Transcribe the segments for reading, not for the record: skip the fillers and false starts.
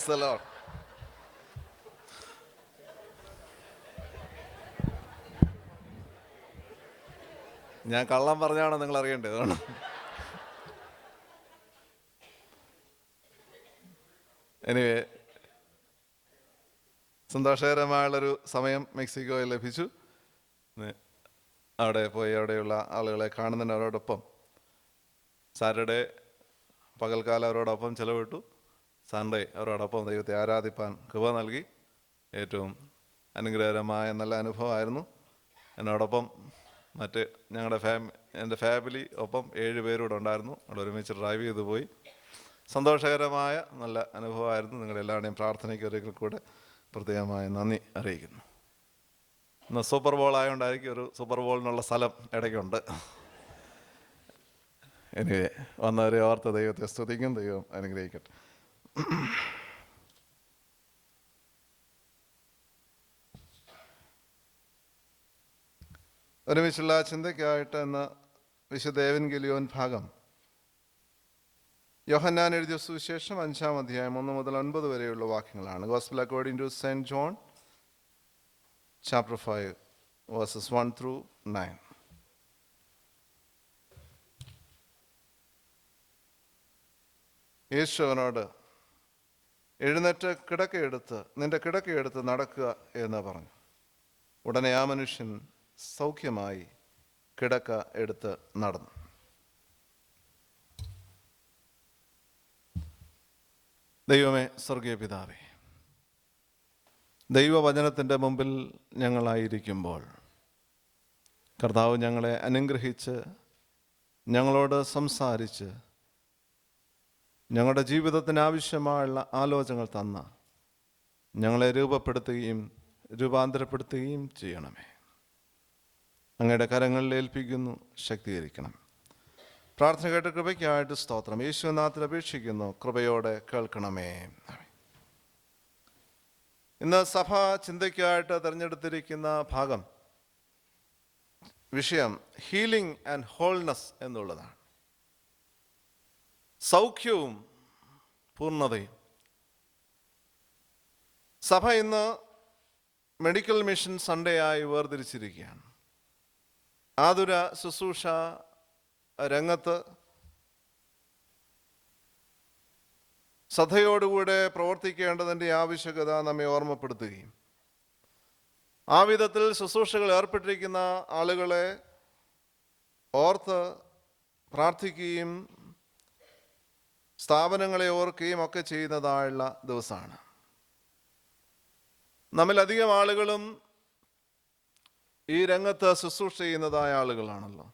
Praise the Lord. ഞാൻ കള്ളം പറഞ്ഞാണോ നിങ്ങൾ അറിയേണ്ടത്? അതുകൊണ്ട് എനിവേ, സന്തോഷകരമായുള്ളൊരു സമയം മെക്സിക്കോയിൽ ലഭിച്ചു. അവിടെ പോയി അവിടെയുള്ള ആളുകളെ കാണുന്നതിന് അവരോടൊപ്പം സാറ്റർഡേ പകൽക്കാലം അവരോടൊപ്പം ചിലവിട്ടു. സൺഡേ അവരോടൊപ്പം ദൈവത്തെ ആരാധിപ്പാൻ കൃപ നൽകി. ഏറ്റവും അനുഗ്രഹകരമായ നല്ല അനുഭവമായിരുന്നു. എന്നോടൊപ്പം മറ്റ് എൻ്റെ ഫാമിലി ഒപ്പം 7 പേരൂടെ ഉണ്ടായിരുന്നു. അവിടെ ഒരുമിച്ച് ഡ്രൈവ് ചെയ്ത് പോയി. സന്തോഷകരമായ നല്ല അനുഭവമായിരുന്നു. നിങ്ങളെല്ലാവരുടെയും പ്രാർത്ഥനയ്ക്ക് ഒരിക്കൽ കൂടെ പ്രത്യേകമായ നന്ദി അറിയിക്കുന്നു. ഇന്ന് സൂപ്പർ ബോൾ ആയതുകൊണ്ടായിരിക്കും ഒരു സൂപ്പർ ബോളിനുള്ള സ്ഥലം ഇടയ്ക്കുണ്ട്. എനിവേ, വന്നവരെ ഓർത്ത് ദൈവത്തെ സ്തുതിക്കും. ദൈവം അനുഗ്രഹിക്കട്ടെ. ഒരുമിച്ചുള്ള ചിന്തയ്ക്കായിട്ട് എന്ന വിശുദ്ധ ഏവൻഗേലിയോൻ ഭാഗം യോഹന്നാൻ എഴുതിയ സുവിശേഷം 5-ാം അധ്യായം 1 മുതൽ 9 വരെയുള്ള വാക്യങ്ങളാണ്. Gospel according to St. John, chapter 5, verses 1 through 9. യേശു അവനോട്, എഴുന്നേറ്റ് നിന്റെ കിടക്കയെടുത്ത് നടക്കുക എന്ന് പറഞ്ഞു. ഉടനെ ആ മനുഷ്യൻ സൗഖ്യമായി കിടക്ക എടുത്ത് നടന്നു. ദൈവമേ, സ്വർഗീയ പിതാവേ, ദൈവവചനത്തിൻ്റെ മുമ്പിൽ ഞങ്ങളായിരിക്കുമ്പോൾ കർത്താവ് ഞങ്ങളെ അനുഗ്രഹിച്ച് ഞങ്ങളോട് സംസാരിച്ച് ഞങ്ങളുടെ ജീവിതത്തിന് ആവശ്യമായുള്ള ആലോചനകൾ തന്ന ഞങ്ങളെ രൂപാന്തരപ്പെടുത്തുകയും ചെയ്യണമേ. അങ്ങയുടെ കരങ്ങളിൽ ഏൽപ്പിക്കുന്നു, ശക്തീകരിക്കണം. പ്രാർത്ഥന കേട്ട കൃപയ്ക്കായിട്ട് സ്തോത്രം. യേശുനാഥത്തിൽ അപേക്ഷിക്കുന്നു, കൃപയോടെ കേൾക്കണമേ. ഇന്ന് സഭാ ചിന്തയ്ക്കായിട്ട് തിരഞ്ഞെടുത്തിരിക്കുന്ന ഭാഗം, വിഷയം ഹീലിംഗ് ആൻഡ് ഹോൾനെസ് എന്നുള്ളതാണ്. സൗഖ്യവും പൂർണ്ണതയും. സഭ ഇന്ന് മെഡിക്കൽ മിഷൻ സൺഡേ ആയി വേർതിരിച്ചിരിക്കുകയാണ്. ആതുര ശുശ്രൂഷ രംഗത്ത് ശ്രദ്ധയോടുകൂടെ പ്രവർത്തിക്കേണ്ടതിൻ്റെ ആവശ്യകത നമ്മെ ഓർമ്മപ്പെടുത്തുകയും ആ വിധത്തിൽ ശുശ്രൂഷകൾ ഏർപ്പെട്ടിരിക്കുന്ന ആളുകളെ ഓർത്ത് പ്രാർത്ഥിക്കുകയും സ്ഥാപനങ്ങളെ ഓർക്കുകയും ഒക്കെ ചെയ്യുന്നതായുള്ള ദിവസമാണ്. നമ്മിലധികം ആളുകളും ഈ രംഗത്ത് ശുശ്രൂഷ ചെയ്യുന്നതായ ആളുകളാണല്ലോ.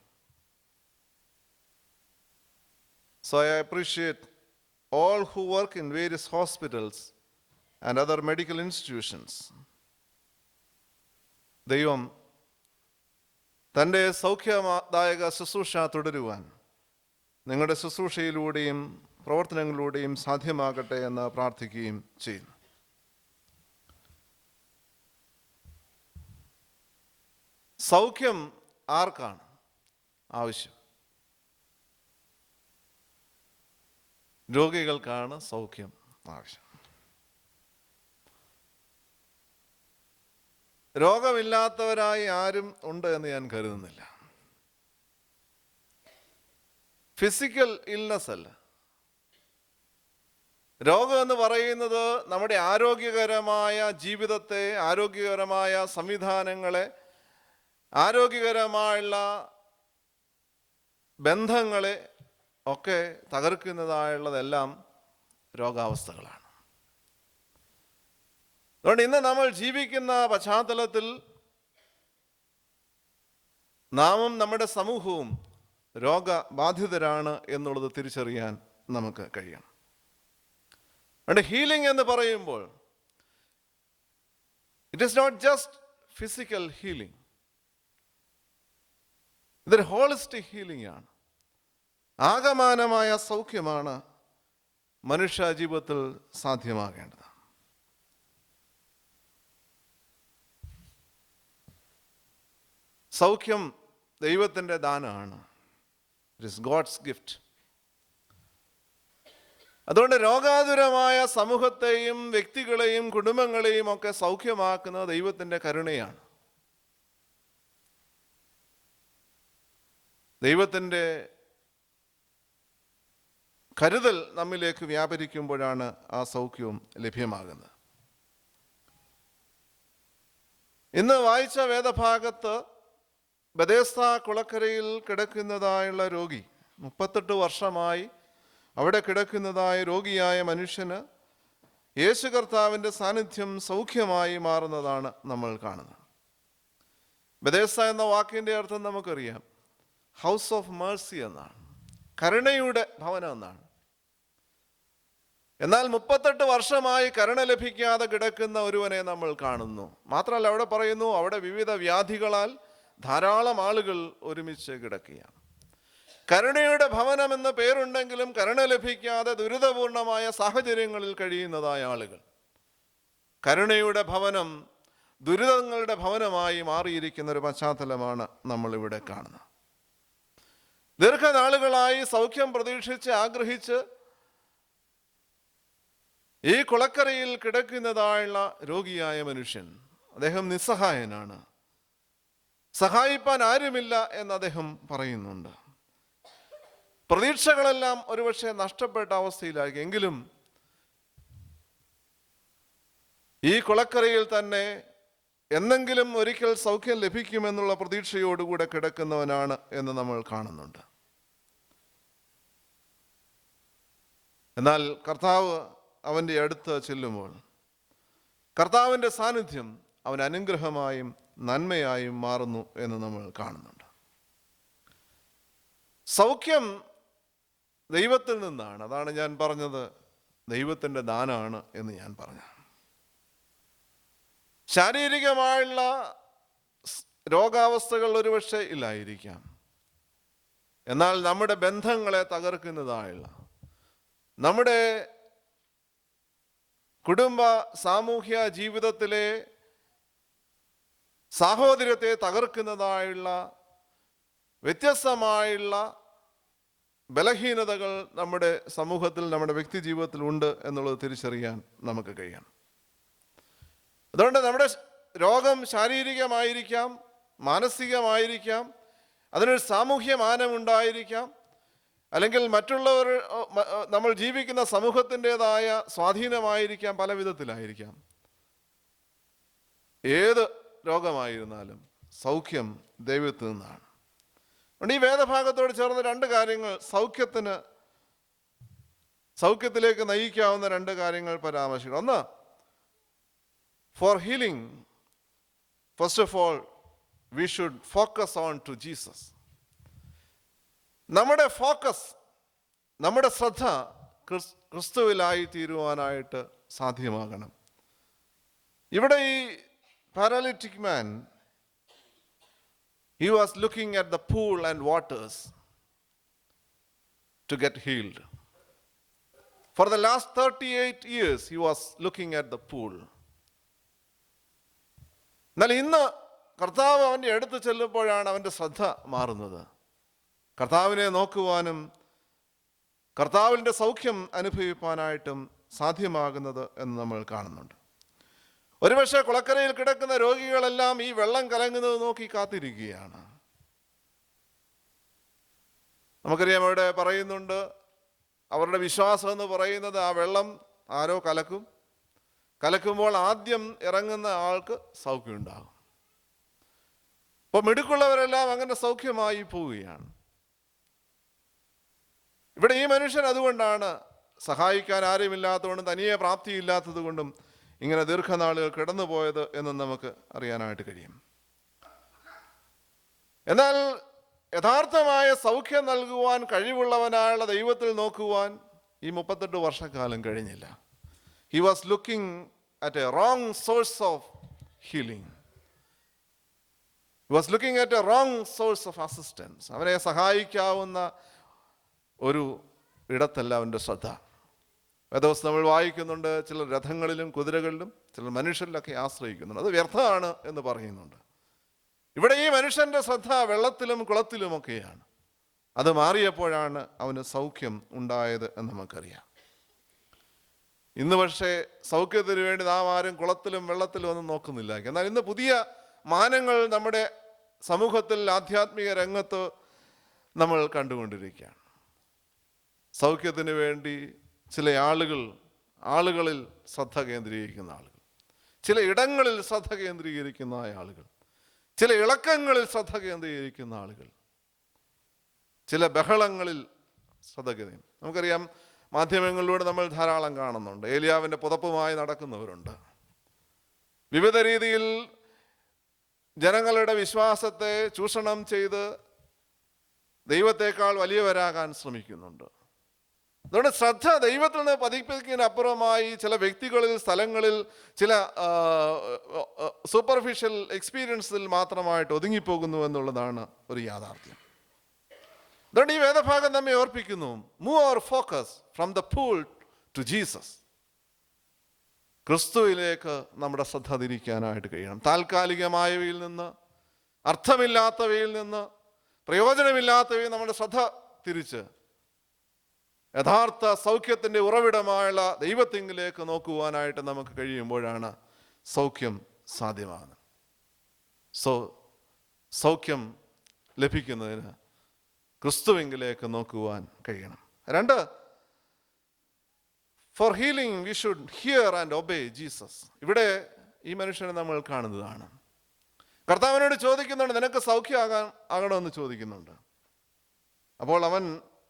So I appreciate all who work in various hospitals and other medical institutions. ദൈവം തൻ്റെ സൗഖ്യദായക ശുശ്രൂഷ തുടരുവാൻ നിങ്ങളുടെ ശുശ്രൂഷയിലൂടെയും പ്രവർത്തനങ്ങളിലൂടെയും സാധ്യമാകട്ടെ എന്ന് പ്രാർത്ഥിക്കുകയും ചെയ്യുന്നു. സൗഖ്യം ആർക്കാണ് ആവശ്യം? രോഗികൾക്കാണ് സൗഖ്യം ആവശ്യം. രോഗമില്ലാത്തവരായി ആരും ഉണ്ട് എന്ന് ഞാൻ കരുതുന്നില്ല. ഫിസിക്കൽ ഇൽനെസ് അല്ല. രോഗം എന്ന് പറയുന്നത് നമ്മുടെ ആരോഗ്യകരമായ ജീവിതത്തെ, ആരോഗ്യകരമായ സംവിധാനങ്ങളെ, ആരോഗ്യകരമായുള്ള ബന്ധങ്ങളെ ഒക്കെ തകർക്കുന്നതായുള്ളതെല്ലാം രോഗാവസ്ഥകളാണ്. അതുകൊണ്ട് ഇന്ന് നമ്മൾ ജീവിക്കുന്ന പശ്ചാത്തലത്തിൽ നാമും നമ്മുടെ സമൂഹവും രോഗബാധിതരാണ് എന്നുള്ളത് തിരിച്ചറിയാൻ നമുക്ക് കഴിയണം. അതുകൊണ്ട് ഹീലിംഗ് എന്ന് പറയുമ്പോൾ it is not just physical healing, ഇതൊരു ഹോളിസ്റ്റിക് ഹീലിംഗ് ആണ്. ആകമാനമായ സൗഖ്യമാണ് മനുഷ്യ ജീവിതത്തിൽ സാധ്യമാകേണ്ടത്. സൗഖ്യം ദൈവത്തിൻ്റെ ദാനമാണ്. It is God's gift. അതുകൊണ്ട് രോഗാതുരമായ സമൂഹത്തെയും വ്യക്തികളെയും കുടുംബങ്ങളെയും ഒക്കെ സൗഖ്യമാക്കുന്നത് ദൈവത്തിൻ്റെ കരുണയാണ്. ദൈവത്തിൻ്റെ കരുതൽ നമ്മിലേക്ക് വ്യാപരിക്കുമ്പോഴാണ് ആ സൗഖ്യവും ലഭ്യമാകുന്നത്. ഇന്ന് വായിച്ച വേദഭാഗത്ത് ബെഥേസ്ദാ കുളക്കരയിൽ കിടക്കുന്നതായുള്ള രോഗി, 38 വർഷമായി അവിടെ കിടക്കുന്നതായ രോഗിയായ മനുഷ്യന് യേശു കർത്താവിൻ്റെ സാന്നിധ്യം സൗഖ്യമായി മാറുന്നതാണ് നമ്മൾ കാണുന്നത്. ബെഥേസ്ദാ എന്ന വാക്കിൻ്റെ അർത്ഥം നമുക്കറിയാം, ഹൗസ് ഓഫ് മേഴ്സി എന്നാണ്, കരുണയുടെ ഭവനം എന്നാണ്. എന്നാൽ 38 വർഷമായി കരുണ ലഭിക്കാതെ കിടക്കുന്ന ഒരുവനെ നമ്മൾ കാണുന്നു. മാത്രമല്ല, അവിടെ പറയുന്നു അവിടെ വിവിധ വ്യാധികളാൽ ധാരാളം ആളുകൾ ഒരുമിച്ച് കിടക്കുകയാണ്. കരുണയുടെ ഭവനം എന്ന പേരുണ്ടെങ്കിലും കരുണ ലഭിക്കാതെ ദുരിതപൂർണമായ സാഹചര്യങ്ങളിൽ കഴിയുന്നതായ ആളുകൾ. കരുണയുടെ ഭവനം ദുരിതങ്ങളുടെ ഭവനമായി മാറിയിരിക്കുന്ന ഒരു പശ്ചാത്തലമാണ് നമ്മളിവിടെ കാണുന്നത്. ദീർഘനാളുകളായി സൗഖ്യം പ്രതീക്ഷിച്ച് ആഗ്രഹിച്ച് ഈ കുളക്കരയിൽ കിടക്കുന്നതായുള്ള രോഗിയായ മനുഷ്യൻ, അദ്ദേഹം നിസ്സഹായനാണ്, സഹായിപ്പാൻ ആരുമില്ല എന്ന് അദ്ദേഹം പറയുന്നുണ്ട്. പ്രതീക്ഷകളെല്ലാം ഒരുപക്ഷെ നഷ്ടപ്പെട്ട അവസ്ഥയിലായി. എങ്കിലും ഈ കുളക്കരയിൽ തന്നെ എന്നെങ്കിലും ഒരിക്കൽ സൗഖ്യം ലഭിക്കുമെന്നുള്ള പ്രതീക്ഷയോടുകൂടെ കിടക്കുന്നവനാണ് എന്ന് നമ്മൾ കാണുന്നുണ്ട്. എന്നാൽ കർത്താവ് അവൻ്റെ അടുത്ത് ചെല്ലുമ്പോൾ കർത്താവിൻ്റെ സാന്നിധ്യം അവൻ അനുഗ്രഹമായും നന്മയായും മാറുന്നു എന്ന് നമ്മൾ കാണുന്നുണ്ട്. സൗഖ്യം ദൈവത്തിൽ നിന്നാണ്. അതാണ് ഞാൻ പറഞ്ഞത്, ദൈവത്തിൻ്റെ ദാനമാണ് എന്ന് ഞാൻ പറഞ്ഞു. ശാരീരികമായുള്ള രോഗാവസ്ഥകൾ ഒരുപക്ഷെ ഇല്ലായിരിക്കാം. എന്നാൽ നമ്മുടെ ബന്ധങ്ങളെ തകർക്കുന്നതായുള്ള, നമ്മുടെ കുടുംബ സാമൂഹ്യ ജീവിതത്തിലെ സാഹോദര്യത്തെ തകർക്കുന്നതായുള്ള വ്യത്യസ്തമായുള്ള ബലഹീനതകൾ നമ്മുടെ സമൂഹത്തിൽ, നമ്മുടെ വ്യക്തി ജീവിതത്തിൽ ഉണ്ട് എന്നുള്ളത് തിരിച്ചറിയാൻ നമുക്ക് കഴിയണം. അതുകൊണ്ട് നമ്മുടെ രോഗം ശാരീരികമായിരിക്കാം, മാനസികമായിരിക്കാം, അതിനൊരു സാമൂഹ്യ മാനമുണ്ടായിരിക്കാം, അല്ലെങ്കിൽ മറ്റുള്ളവർ, നമ്മൾ ജീവിക്കുന്ന സമൂഹത്തിൻ്റെതായ സ്വാധീനമായിരിക്കാം, പല വിധത്തിലായിരിക്കാം. ഏത് രോഗമായിരുന്നാലും സൗഖ്യം ദൈവത്തിൽ നിന്നാണ്. അതുകൊണ്ട് ഈ വേദഭാഗത്തോട് ചേർന്ന് രണ്ട് കാര്യങ്ങൾ, സൗഖ്യത്തിലേക്ക് നയിക്കാവുന്ന രണ്ട് കാര്യങ്ങൾ പരാമർശിക്കണം. ഒന്ന്, for healing, first of all we should focus on to Jesus. നമ്മുടെ ഫോക്കസ്, നമ്മുടെ ശ്രദ്ധ ക്രിസ്തുവിലായി തീരുവാനായിട്ട് സാധ്യമാകണം. ഇവിടെ ഈ paralytic man, he was looking at the pool and waters to get healed. For the last 38 years he was looking at the pool. എന്നാൽ ഇന്ന് കർത്താവ് അവൻ്റെ അടുത്ത് ചെല്ലുമ്പോഴാണ് അവൻ്റെ ശ്രദ്ധ മാറുന്നത്. കർത്താവിനെ നോക്കുവാനും കർത്താവിൻ്റെ സൗഖ്യം അനുഭവിക്കാനായിട്ടും സാധ്യമാകുന്നത് എന്ന് നമ്മൾ കാണുന്നുണ്ട്. ഒരുപക്ഷെ കുളക്കരയിൽ കിടക്കുന്ന രോഗികളെല്ലാം ഈ വെള്ളം കലങ്ങുന്നത് നോക്കി കാത്തിരിക്കുകയാണ്. നമുക്കറിയാം, അവിടെ പറയുന്നുണ്ട്, അവരുടെ വിശ്വാസം എന്ന് പറയുന്നത് ആ വെള്ളം ആരോ കലക്കുമ്പോൾ ആദ്യം ഇറങ്ങുന്ന ആൾക്ക് സൗഖ്യം ഉണ്ടാകും. അപ്പോൾ മിടുക്കുള്ളവരെല്ലാം അങ്ങനെ സൗഖ്യമായി പോവുകയാണ്. ഇവിടെ ഈ മനുഷ്യൻ അതുകൊണ്ടാണ്, സഹായിക്കാൻ ആരുമില്ലാത്തതുകൊണ്ടും തനിയെ പ്രാപ്തിയില്ലാത്തത് കൊണ്ടും ഇങ്ങനെ ദീർഘനാളുകൾ കിടന്നുപോയത് എന്ന് നമുക്ക് അറിയാനായിട്ട് കഴിയും. എന്നാൽ യഥാർത്ഥമായ സൗഖ്യം നൽകുവാൻ കഴിവുള്ളവനായുള്ള ദൈവത്തിൽ നോക്കുവാൻ ഈ 38 വർഷക്കാലം കഴിഞ്ഞില്ല. He was looking at a wrong source of healing. He was looking at a wrong source of assistance. അവനെ സഹായിക്കാവുന്ന ഒരു ഇടത്തല്ല അവൻ്റെ ശ്രദ്ധ. വേദപുസ്തകം നമ്മൾ വായിക്കുന്നുണ്ട്, ചിലർ രഥങ്ങളിലും കുതിരകളിലും ചിലർ മനുഷ്യരിലൊക്കെ ആശ്രയിക്കുന്നുണ്ട്, അത് വ്യർത്ഥമാണ് എന്ന് പറയുന്നുണ്ട്. ഇവിടെ ഈ മനുഷ്യൻ്റെ ശ്രദ്ധ വെള്ളത്തിലും കുളത്തിലുമൊക്കെയാണ്. അത് മാറിയപ്പോഴാണ് അവന് സൗഖ്യം ഉണ്ടായത് എന്ന് നമുക്കറിയാം. ഇന്ന് പക്ഷേ സൗഖ്യത്തിന് വേണ്ടി നാം ആരും കുളത്തിലും വെള്ളത്തിലും ഒന്നും നോക്കുന്നില്ല. എന്നാൽ ഇന്ന് പുതിയ മാനങ്ങൾ നമ്മുടെ സമൂഹത്തിൽ ആധ്യാത്മിക രംഗത്ത് നമ്മൾ കണ്ടുകൊണ്ടിരിക്കുകയാണ്. സൗഖ്യത്തിന് വേണ്ടി ചില ആളുകളിൽ ശ്രദ്ധ കേന്ദ്രീകരിക്കുന്ന ആളുകൾ, ചില ഇടങ്ങളിൽ ശ്രദ്ധ കേന്ദ്രീകരിക്കുന്ന ആളുകൾ, ചില ഇളക്കങ്ങളിൽ ശ്രദ്ധ കേന്ദ്രീകരിക്കുന്ന ആളുകൾ, ചില ബഹളങ്ങളിൽ ശ്രദ്ധ കേന്ദ്രീകരിക്കും. നമുക്കറിയാം, മാധ്യമങ്ങളിലൂടെ നമ്മൾ ധാരാളം കാണുന്നുണ്ട്. ഏലിയാവിൻ്റെ പുതപ്പുമായി നടക്കുന്നവരുണ്ട്. വിവിധ രീതിയിൽ ജനങ്ങളുടെ വിശ്വാസത്തെ ചൂഷണം ചെയ്ത് ദൈവത്തെക്കാൾ വലിയവരാകാൻ ശ്രമിക്കുന്നുണ്ട്. അതുകൊണ്ട് ശ്രദ്ധ ദൈവത്തിൽ നിന്ന് പതിപ്പിക്കുന്നതിനപ്പുറമായി ചില വ്യക്തികളിൽ, സ്ഥലങ്ങളിൽ, ചില സൂപ്പർഫിഷ്യൽ എക്സ്പീരിയൻസിൽ മാത്രമായിട്ട് ഒതുങ്ങിപ്പോകുന്നു എന്നുള്ളതാണ് ഒരു യാഥാർത്ഥ്യം. അതുകൊണ്ട് ഈ വേദഭാഗം നമ്മെ ഓർപ്പിക്കുന്നു, move our focus from the pool to Jesus. ക്രിസ്തുവിലേക്ക് നമ്മുടെ ശ്രദ്ധ തിരിക്കാനായിട്ട് കഴിയണം. താൽക്കാലികമായവയിൽ നിന്ന്, അർത്ഥമില്ലാത്തവയിൽ നിന്ന്, പ്രയോജനമില്ലാത്തവയിൽ നമ്മുടെ ശ്രദ്ധ തിരിച്ച് യഥാർത്ഥ സൗഖ്യത്തിൻ്റെ ഉറവിടമായുള്ള ദൈവത്തിങ്കിലേക്ക് നോക്കുവാനായിട്ട് നമുക്ക് കഴിയുമ്പോഴാണ് സൗഖ്യം സാധ്യമാകുന്നത്. സൗഖ്യം ലഭിക്കുന്നതിന് ക്രിസ്തുവിങ്കിലേക്ക് നോക്കുവാൻ കഴിയണം. 2, four healing V should hear and obey Jesus. ഇവിടെ ഈ മനുഷ്യനെ നമ്മൾ കാണുന്നതാണ്. കർത്താവിനോട് ചോദിക്കുന്നുണ്ട്, നിനക്ക് ആകണമെന്ന് ചോദിക്കുന്നുണ്ട്. അപ്പോൾ അവൻ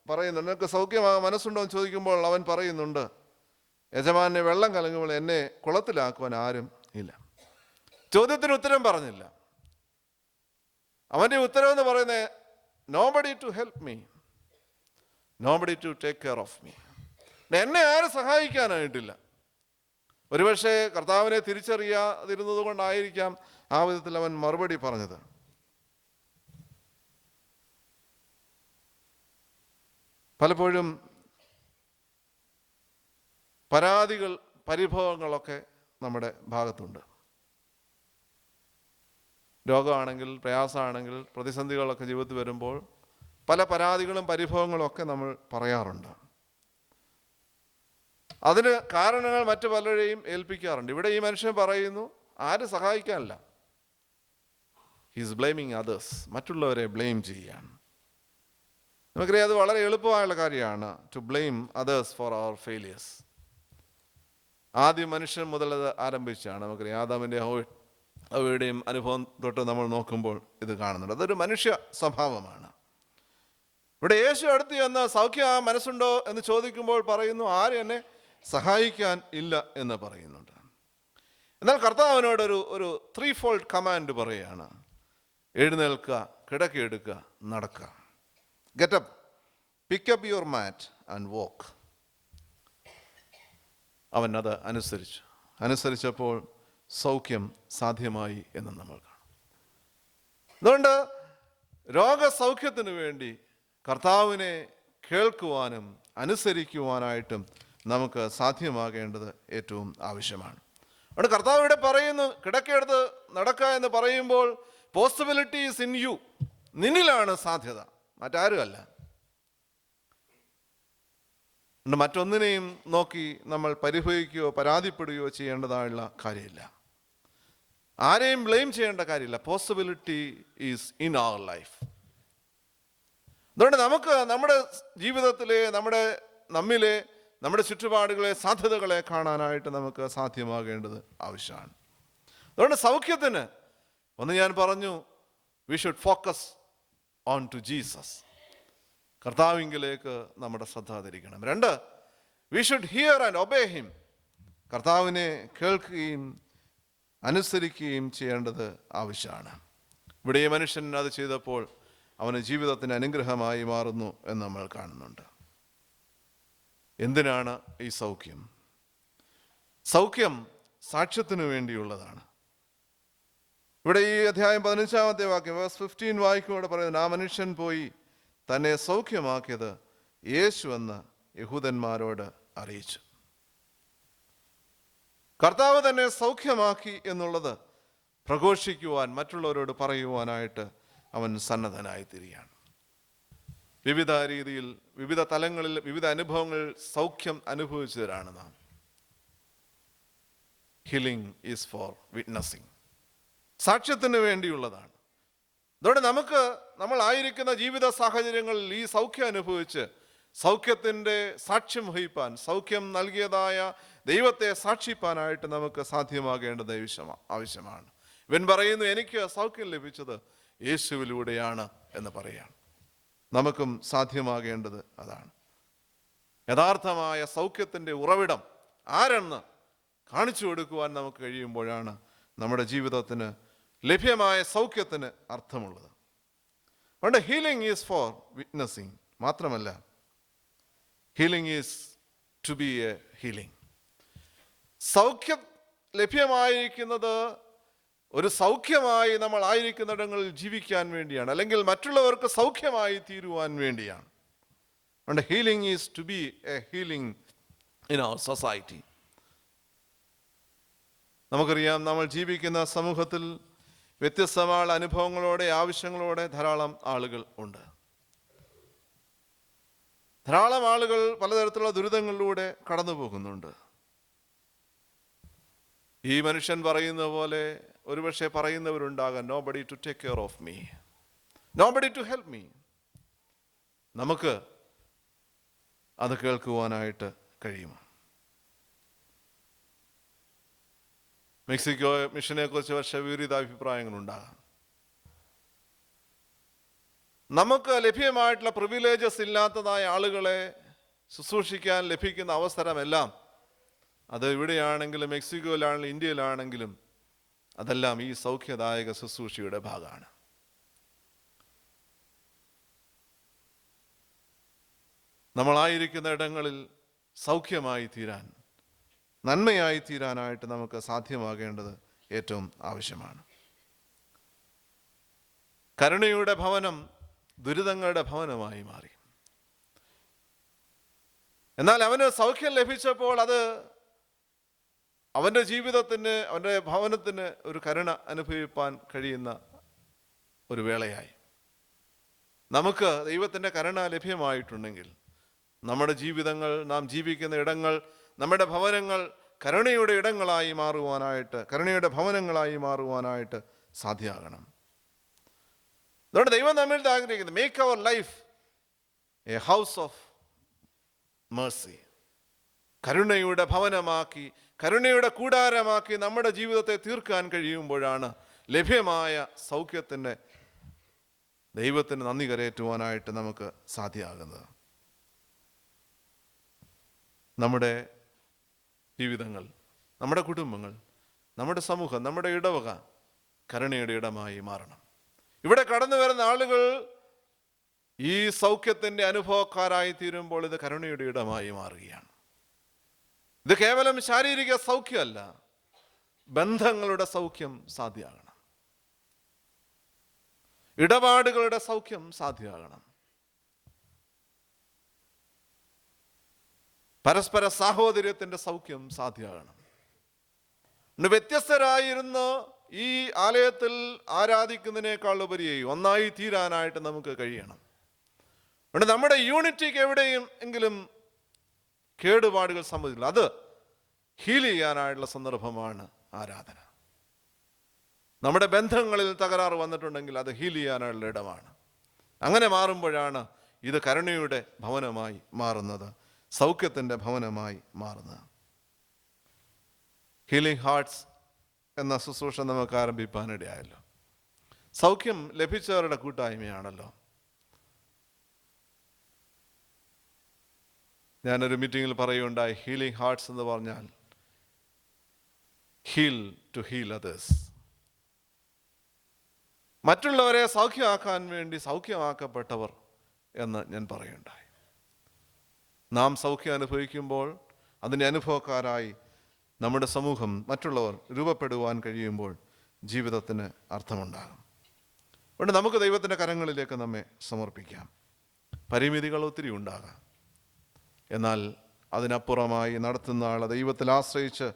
പറയുന്നുണ്ട്, നിനക്ക് സൗഖ്യമാകാൻ മനസ്സുണ്ടോ എന്ന് ചോദിക്കുമ്പോൾ അവൻ പറയുന്നുണ്ട്, യജമാനെ വെള്ളം കലങ്ങുമ്പോൾ എന്നെ കുളത്തിലാക്കുവാൻ ആരും ഇല്ല. ചോദ്യത്തിന് ഉത്തരം പറഞ്ഞില്ല. അവൻ്റെ ഉത്തരം എന്ന് പറയുന്നത്, nobody to help me, nobody to take care of me. എന്നെ ആരും സഹായിക്കാനായിട്ടില്ല. ഒരുപക്ഷെ കർത്താവിനെ തിരിച്ചറിയാതിരുന്നത് കൊണ്ടായിരിക്കാം ആ വിധത്തിൽ അവൻ മറുപടി പറഞ്ഞത്. പലപ്പോഴും പരാതികൾ, പരിഭവങ്ങളൊക്കെ നമ്മുടെ ഭാഗത്തുണ്ട്. രോഗമാണെങ്കിൽ, പ്രയാസമാണെങ്കിൽ, പ്രതിസന്ധികളൊക്കെ ജീവിതത്തിൽ വരുമ്പോൾ പല പരാതികളും പരിഭവങ്ങളും ഒക്കെ നമ്മൾ പറയാറുണ്ട്. അതിന് കാരണങ്ങൾ മറ്റു പലരെയും ഏൽപ്പിക്കാറുണ്ട്. ഇവിടെ ഈ മനുഷ്യൻ പറയുന്നു, ആരും സഹായിക്കാനില്ല. He's blaming others. മറ്റുള്ളവരെ ബ്ലെയിം ചെയ്യുകയാണ്. നമുക്കറിയാം, അത് വളരെ എളുപ്പമായുള്ള കാര്യമാണ് to blame others for their failures. ആദ്യം മനുഷ്യൻ മുതൽ അത് ആരംഭിച്ചാണ്. നമുക്കറിയാം, ആദാമിൻ്റെ അവയുടെയും അനുഭവം തൊട്ട് നമ്മൾ നോക്കുമ്പോൾ ഇത് കാണുന്നുണ്ട്. അതൊരു മനുഷ്യ സ്വഭാവമാണ്. ഇവിടെ യേശു അടുത്ത് ചെന്ന് സൗഖ്യം മനസ്സുണ്ടോ എന്ന് ചോദിക്കുമ്പോൾ പറയുന്നു, ആരും എന്നെ സഹായിക്കാൻ ഇല്ല എന്ന് പറയുന്നുണ്ട്. എന്നാൽ കർത്താവിനോടൊരു 3-fold കമാൻഡ് പറയുകയാണ്. എഴുന്നേൽക്കുക, കിടക്കയെടുക്കുക, നടക്കുക. Get up, pick up your mat and walk. അവൻ അത് അനുസരിച്ചപ്പോൾ സൗഖ്യം സാധ്യമായി എന്ന് നമ്മൾ കാണും. അതുകൊണ്ട് രോഗസൗഖ്യത്തിന് വേണ്ടി കർത്താവിനെ കേൾക്കുവാനും അനുസരിക്കുവാനായിട്ടും നമുക്ക് സാധ്യമാകേണ്ടത് ഏറ്റവും ആവശ്യമാണ്. അതുകൊണ്ട് കർത്താവ് ഇവിടെ പറയുന്നു, കിടക്കയെടുത്ത് നടക്കുക എന്ന് പറയുമ്പോൾ പോസിബിലിറ്റീസ് ഇൻ യു, നിന്നിലാണ് സാധ്യത, മറ്റാരുമല്ല. മറ്റൊന്നിനെയും നോക്കി നമ്മൾ പരിഭവിക്കുകയോ പരാതിപ്പെടുകയോ ചെയ്യേണ്ടതായുള്ള കാര്യമില്ല. ആരെയും ബ്ലെയിം ചെയ്യേണ്ട കാര്യമില്ല. Possibility is in our life. അതുകൊണ്ട് നമുക്ക് നമ്മുടെ ജീവിതത്തിലെ, നമ്മിലെ, നമ്മുടെ ചുറ്റുപാടുകളെ, സാധ്യതകളെ കാണാനായിട്ട് നമുക്ക് സാധ്യമാകേണ്ടത് ആവശ്യമാണ്. അതുകൊണ്ട് സൗഖ്യത്തിന് ഒന്ന് ഞാൻ പറഞ്ഞു, we should focus on to Jesus. കർത്താവിങ്കിലേക്ക് നമ്മുടെ ശ്രദ്ധ തിരിക്കണം. 2, we should hear and obey him. കർത്താവിനെ കേൾക്കുകയും അനുസരിക്കുകയും ചെയ്യേണ്ടത് ആവശ്യമാണ്. ഇവിടെ ഈ മനുഷ്യൻ അത് ചെയ്തപ്പോൾ അവന് ജീവിതത്തിന് അനുഗ്രഹമായി മാറുന്നു എന്ന് നമ്മൾ കാണുന്നുണ്ട്. എന്തിനാണ് ഈ സൗഖ്യം? സൗഖ്യം സാക്ഷ്യത്തിനു വേണ്ടിയുള്ളതാണ്. ഇവിടെ ഈ അധ്യായം 15-ാമത്തെ വാക്യം, വേഴ്സ് 15 വായിക്കുമ്പോൾ പറയുന്നത്, ആ മനുഷ്യൻ പോയി തന്നെ സൗഖ്യമാക്കിയത് യേശു എന്ന് യഹൂദന്മാരോട് അറിയിച്ചു. കർത്താവ് തന്നെ സൗഖ്യമാക്കി എന്നുള്ളത് പ്രഘോഷിക്കുവാൻ, മറ്റുള്ളവരോട് പറയുവാനായിട്ട് അവൻ സന്നദ്ധനായി തീരുകയാണ്. വിവിധ രീതിയിൽ, വിവിധ തലങ്ങളിൽ, വിവിധ അനുഭവങ്ങളിൽ സൗഖ്യം അനുഭവിച്ചവരാണ് നാം. Healing is for witnessing. സാക്ഷ്യത്തിന് വേണ്ടിയുള്ളതാണ്. അതുകൊണ്ട് നമ്മളായിരിക്കുന്ന ജീവിത സാഹചര്യങ്ങളിൽ ഈ സൗഖ്യം അനുഭവിച്ച് സൗഖ്യത്തിൻ്റെ സാക്ഷ്യം വഹിപ്പാൻ, സൗഖ്യം നൽകിയതായ ദൈവത്തെ സാക്ഷിപ്പാനായിട്ട് നമുക്ക് സാധ്യമാകേണ്ടത് ആവശ്യമാണ്. ഇവൻ പറയുന്നു, എനിക്ക് സൗഖ്യം ലഭിച്ചത് യേശുവിലൂടെയാണ് എന്ന് പറയാണ്. നമുക്കും സാധ്യമാകേണ്ടത് അതാണ്. യഥാർത്ഥമായ സൗഖ്യത്തിൻ്റെ ഉറവിടം ആരെന്ന് കാണിച്ചു കൊടുക്കുവാൻ നമുക്ക് കഴിയുമ്പോഴാണ് നമ്മുടെ ജീവിതത്തിന് ലഭ്യമായ സൗഖ്യത്തിന് അർത്ഥമുള്ളത്. അതുകൊണ്ട് ഹീലിംഗ് ഈസ് ഫോർ വിറ്റ്നസിങ്. മാത്രമല്ല, healing is to be a healing. സൗഖ്യം ലഭ്യമായിരിക്കുന്നത് ഒരു സൗഖ്യമായി നമ്മൾ ആയിരിക്കുന്നിടങ്ങളിൽ ജീവിക്കാൻ വേണ്ടിയാണ്, അല്ലെങ്കിൽ മറ്റുള്ളവർക്ക് സൗഖ്യമായി തീരുവാൻ വേണ്ടിയാണ്. അതുകൊണ്ട് healing is to be a healing in our society. നമുക്കറിയാം, നമ്മൾ ജീവിക്കുന്ന സമൂഹത്തിൽ വ്യത്യസ്തമായ അനുഭവങ്ങളോടെ, ആവശ്യങ്ങളോടെ ധാരാളം ആളുകൾ ഉണ്ട്. ധാരാളം ആളുകൾ പലതരത്തിലുള്ള ദുരിതങ്ങളിലൂടെ കടന്നു പോകുന്നുണ്ട്. ഈ മനുഷ്യൻ പറയുന്ന പോലെ ഒരുപക്ഷെ പറയുന്നവരുണ്ടാകാം, nobody to take care of me, nobody to help me. നമുക്ക് അത് കേൾക്കുവാനായിട്ട് കഴിയുമോ? മെക്സിക്കോ മിഷനെ കുറിച്ച് പക്ഷേ വിപരീത അഭിപ്രായങ്ങളുണ്ടാകാം. നമുക്ക് ലഭ്യമായിട്ടുള്ള പ്രിവിലേജസ് ഇല്ലാത്തതായ ആളുകളെ ശുശ്രൂഷിക്കാൻ ലഭിക്കുന്ന അവസരമെല്ലാം, അത് ഇവിടെയാണെങ്കിലും മെക്സിക്കോയിലാണെങ്കിലും ഇന്ത്യയിലാണെങ്കിലും, അതെല്ലാം ഈ സൗഖ്യദായക ശുശ്രൂഷയുടെ ഭാഗമാണ്. നമ്മളായിരിക്കുന്ന ഇടങ്ങളിൽ സൗഖ്യമായി തീരാൻ, നന്മയായി തീരാനായിട്ട് നമുക്ക് സാധ്യമാകേണ്ടത് ഏറ്റവും ആവശ്യമാണ്. കരുണയുടെ ഭവനം ദുരിതങ്ങളുടെ ഭവനമായി മാറി. എന്നാൽ അവന് സൗഖ്യം ലഭിച്ചപ്പോൾ അത് അവൻ്റെ ജീവിതത്തിന്, അവൻ്റെ ഭവനത്തിന് ഒരു കരുണ അനുഭവിപ്പാൻ കഴിയുന്ന ഒരു വേളയായി. നമുക്ക് ദൈവത്തിൻ്റെ കരുണ ലഭ്യമായിട്ടുണ്ടെങ്കിൽ നമ്മുടെ ജീവിതങ്ങൾ, നാം ജീവിക്കുന്ന ഇടങ്ങൾ, നമ്മുടെ ഭവനങ്ങൾ കരുണയുടെ ഇടങ്ങളായി മാറുവാനായിട്ട്, കരുണയുടെ ഭവനങ്ങളായി മാറുവാനായിട്ട് സാധ്യമാകണം. അതുകൊണ്ട് ദൈവം നമ്മിൽ ആഗ്രഹിക്കുന്നത്, make our life a house of mercy. കരുണയുടെ ഭവനമാക്കി, കരുണയുടെ കൂടാരമാക്കി നമ്മുടെ ജീവിതത്തെ തീർക്കാൻ കഴിയുമ്പോഴാണ് ലഭ്യമായ സൗഖ്യത്തിൻ്റെ ദൈവത്തിന് നന്ദി കരയേറ്റുവാനായിട്ട് നമുക്ക് സാധ്യമാകുന്നത്. നമ്മുടെ ജീവിതങ്ങൾ, നമ്മുടെ കുടുംബങ്ങൾ, നമ്മുടെ സമൂഹം, നമ്മുടെ ഇടവക കരുണയുടെ ഇടമായി മാറണം. ഇവിടെ കടന്നു വരുന്ന ആളുകൾ ഈ സൗഖ്യത്തിൻ്റെ അനുഭവക്കാരായി തീരുമ്പോൾ ഇത് കരുണയുടെ ഇടമായി മാറുകയാണ്. ഇത് കേവലം ശാരീരിക സൗഖ്യമല്ല, ബന്ധങ്ങളുടെ സൗഖ്യം സാധ്യമാകണം, ഇടപാടുകളുടെ സൗഖ്യം സാധ്യമാകണം, പരസ്പര സാഹോദര്യത്തിൻ്റെ സൗഖ്യം സാധ്യമാകണം. വ്യത്യസ്തരായിരുന്ന് ഈ ആലയത്തിൽ ആരാധിക്കുന്നതിനേക്കാൾ ഉപരിയായി ഒന്നായി തീരാനായിട്ട് നമുക്ക് കഴിയണം. അതുകൊണ്ട് നമ്മുടെ യൂണിറ്റിക്ക് എവിടെയും എങ്കിലും കേടുപാടുകൾ സംഭവിച്ചില്ല, അത് ഹീൽ ചെയ്യാനായിട്ടുള്ള സന്ദർഭമാണ് ആരാധന. നമ്മുടെ ബന്ധങ്ങളിൽ തകരാറ് വന്നിട്ടുണ്ടെങ്കിൽ അത് ഹീൽ ചെയ്യാനുള്ള ഇടമാണ്. അങ്ങനെ മാറുമ്പോഴാണ് ഇത് കരുണയുടെ ഭവനമായി മാറുന്നത്, സൗഖ്യത്തിൻ്റെ ഭവനമായി മാറുന്നത്. ഹീലിംഗ് ഹാർട്ട്സ് എന്ന ശുശ്രൂഷ നമുക്ക് ആരംഭിക്കാനിടയായല്ലോ. സൗഖ്യം ലഭിച്ചവരുടെ കൂട്ടായ്മയാണല്ലോ. ഞാനൊരു മീറ്റിങ്ങിൽ പറയുകയുണ്ടായി, ഹീലിംഗ് ഹാർട്ട്സ് എന്ന് പറഞ്ഞാൽ ഹീൽ ടു ഹീൽ അതേഴ്സ്. മറ്റുള്ളവരെ സൗഖ്യമാക്കാൻ വേണ്ടി സൗഖ്യമാക്കപ്പെട്ടവർ എന്ന് ഞാൻ പറയുകയുണ്ടായി. നാം സൗഖ്യം അനുഭവിക്കുമ്പോൾ അതിൻ്റെ അനുഭവക്കാരായി നമ്മുടെ സമൂഹം, മറ്റുള്ളവർ രൂപപ്പെടുവാൻ കഴിയുമ്പോൾ ജീവിതത്തിന് അർത്ഥമുണ്ടാകും. അതുകൊണ്ട് നമുക്ക് ദൈവത്തിൻ്റെ കരങ്ങളിലേക്ക് നമ്മെ സമർപ്പിക്കാം. പരിമിതികൾ ഒത്തിരി ഉണ്ടാകാം, എന്നാൽ അതിനപ്പുറമായി നടത്തുന്ന ആളെ ദൈവത്തിൽ ആശ്രയിച്ച്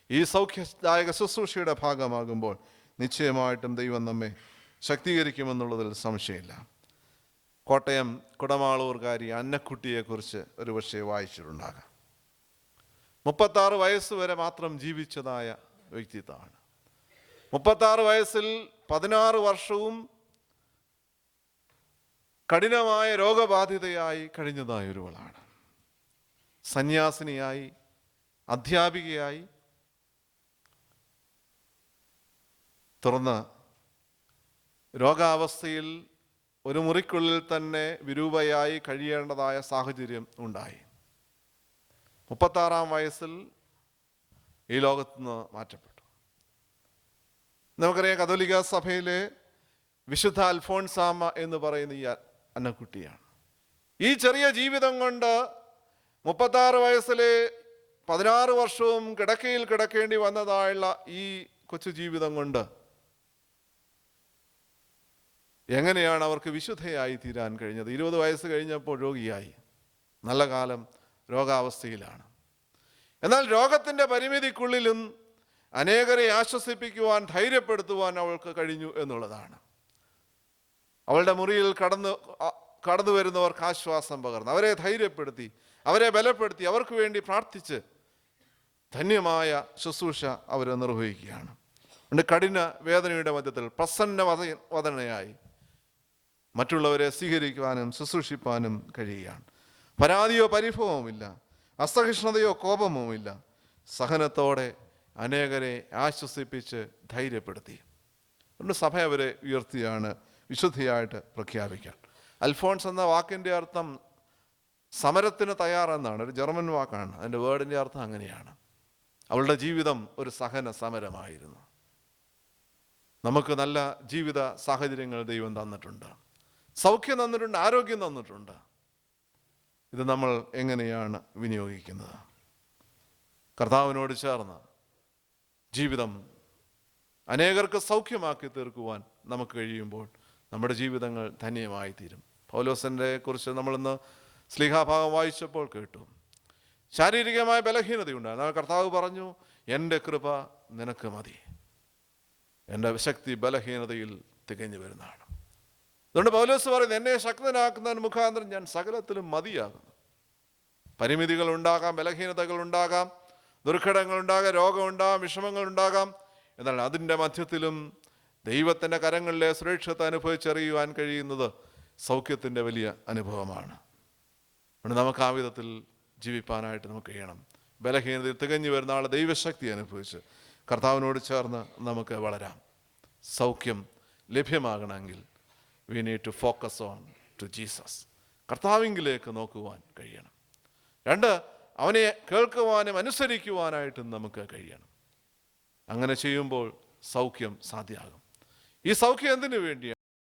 ഈ സൗഖ്യദായക ശുശ്രൂഷയുടെ ഭാഗമാകുമ്പോൾ നിശ്ചയമായിട്ടും ദൈവം നമ്മെ ശക്തീകരിക്കുമെന്നുള്ളതിൽ സംശയമില്ല. കോട്ടയം കുടമാളൂർകാരി അന്നക്കുട്ടിയെക്കുറിച്ച് ഒരുപക്ഷെ വായിച്ചിട്ടുണ്ടാകാം. 36 വയസ്സ് വരെ മാത്രം ജീവിച്ചതായ വ്യക്തിത്വമാണ്. 36 വയസ്സിൽ 16 വർഷവും കഠിനമായ രോഗബാധിതയായി കഴിഞ്ഞതായ ഒരുവളാണ്. സന്യാസിനിയായി, അധ്യാപികയായി, തുറന്ന് രോഗാവസ്ഥയിൽ ഒരു മുറിക്കുള്ളിൽ തന്നെ വിരൂപയായി കഴിയേണ്ടതായ സാഹചര്യം ഉണ്ടായി. 36 വയസ്സിൽ ഈ ലോകത്ത് നിന്ന് മാറ്റപ്പെട്ടു. നമുക്കറിയാം, കത്തോലിക്ക സഭയിലെ വിശുദ്ധ അൽഫോൺസാമ എന്ന് പറയുന്ന ഈ അന്നക്കുട്ടിയാണ്. ഈ ചെറിയ ജീവിതം കൊണ്ട് 36 വയസ്സിലെ 16 വർഷവും കിടക്കയിൽ കിടക്കേണ്ടി വന്നതായുള്ള ഈ കൊച്ചു ജീവിതം കൊണ്ട് എങ്ങനെയാണ് അവർക്ക് വിശുദ്ധയായി തീരാൻ കഴിഞ്ഞത്? 20 വയസ്സ് കഴിഞ്ഞപ്പോൾ രോഗിയായി, നല്ല കാലം രോഗാവസ്ഥയിലാണ്. എന്നാൽ രോഗത്തിൻ്റെ പരിമിതിക്കുള്ളിലും അനേകരെ ആശ്വസിപ്പിക്കുവാൻ, ധൈര്യപ്പെടുത്തുവാൻ അവൾക്ക് കഴിഞ്ഞു എന്നുള്ളതാണ്. അവളുടെ മുറിയിൽ കടന്നു വരുന്നവർക്ക് ആശ്വാസം പകർന്നു, അവരെ ധൈര്യപ്പെടുത്തി, അവരെ ബലപ്പെടുത്തി, അവർക്ക് വേണ്ടി പ്രാർത്ഥിച്ച് ധന്യമായ ശുശ്രൂഷ അവർ നിർവഹിക്കുകയാണ്. അതുകൊണ്ട് കഠിന വേദനയുടെ മധ്യത്തിൽ പ്രസന്നവദനയായി മറ്റുള്ളവരെ സ്വീകരിക്കുവാനും ശുശ്രൂഷിപ്പാനും കഴിയുകയാണ്. പരാതിയോ പരിഭവവുമില്ല, അസഹിഷ്ണുതയോ കോപവുമില്ല, സഹനത്തോടെ അനേകരെ ആശ്വസിപ്പിച്ച് ധൈര്യപ്പെടുത്തി. അതുകൊണ്ട് സഭ അവരെ ഉയർത്തിയാണ് വിശുദ്ധിയായിട്ട് പ്രഖ്യാപിക്കാൻ. അൽഫോൺസ് എന്ന വാക്കിൻ്റെ അർത്ഥം സമരത്തിന് തയ്യാറെന്നാണ്. ഒരു ജർമ്മൻ വാക്കാണ്. അതിൻ്റെ വേർഡിൻ്റെ അർത്ഥം അങ്ങനെയാണ്. അവളുടെ ജീവിതം ഒരു സഹന സമരമായിരുന്നു. നമുക്ക് നല്ല ജീവിത സാഹചര്യങ്ങൾ ദൈവം തന്നിട്ടുണ്ട്, സൗഖ്യം തന്നിട്ടുണ്ട്, ആരോഗ്യം തന്നിട്ടുണ്ട്. ഇത് നമ്മൾ എങ്ങനെയാണ് വിനിയോഗിക്കുന്നത്? കർത്താവിനോട് ചേർന്ന് ജീവിതം അനേകർക്ക് സൗഖ്യമാക്കി തീർക്കുവാൻ നമുക്ക് കഴിയുമ്പോൾ നമ്മുടെ ജീവിതങ്ങൾ ധന്യമായി തീരും. പൗലോസിനെ കുറിച്ച് നമ്മളിന്ന് ശ്ലീഹാഭാഗം വായിച്ചപ്പോൾ കേട്ടു, ശാരീരികമായ ബലഹീനതയുണ്ടായിരുന്നു. കർത്താവ് പറഞ്ഞു, എൻ്റെ കൃപ നിനക്ക് മതി, എൻ്റെ ശക്തി ബലഹീനതയിൽ തികഞ്ഞു വരുന്നതാണ്. അതുകൊണ്ട് പൗലോസ് പറയുന്നത്, എന്നെ ശക്തനാക്കുന്നതിന് മുഖാന്തരം ഞാൻ സകലത്തിലും മതിയാകുന്നു. പരിമിതികൾ ഉണ്ടാകാം, ബലഹീനതകൾ ഉണ്ടാകാം, ദുർഘടങ്ങൾ ഉണ്ടാകാം, രോഗമുണ്ടാകാം, വിഷമങ്ങൾ ഉണ്ടാകാം. എന്നാൽ അതിൻ്റെ മധ്യത്തിലും ദൈവത്തിൻ്റെ കരങ്ങളിലെ സുരക്ഷിത അനുഭവിച്ചറിയുവാൻ കഴിയുന്നത് സൗഖ്യത്തിൻ്റെ വലിയ അനുഭവമാണ്. അതുകൊണ്ട് നമുക്ക് ആ വിധത്തിൽ ജീവിപ്പാനായിട്ട് നമുക്ക് കഴിയണം. ബലഹീനതയിൽ തികഞ്ഞു വരുന്ന ആളെ ദൈവശക്തി അനുഭവിച്ച് കർത്താവിനോട് ചേർന്ന് നമുക്ക് വളരാം. സൗഖ്യം ലഭ്യമാകണമെങ്കിൽ we need to focus on to Jesus. കർത്താവിങ്കിലേക്ക് നോക്കുവാൻ കഴിയണം. 2, അവനെ കേൾക്കുവാനും അനുസരിക്കുവാനായിട്ടും നമുക്ക് കഴിയണം. അങ്ങനെ ചെയ്യുമ്പോൾ സൗഖ്യം സാധ്യമാകും. ഈ സൗഖ്യം എന്തിനു വേണ്ടിയാണ്?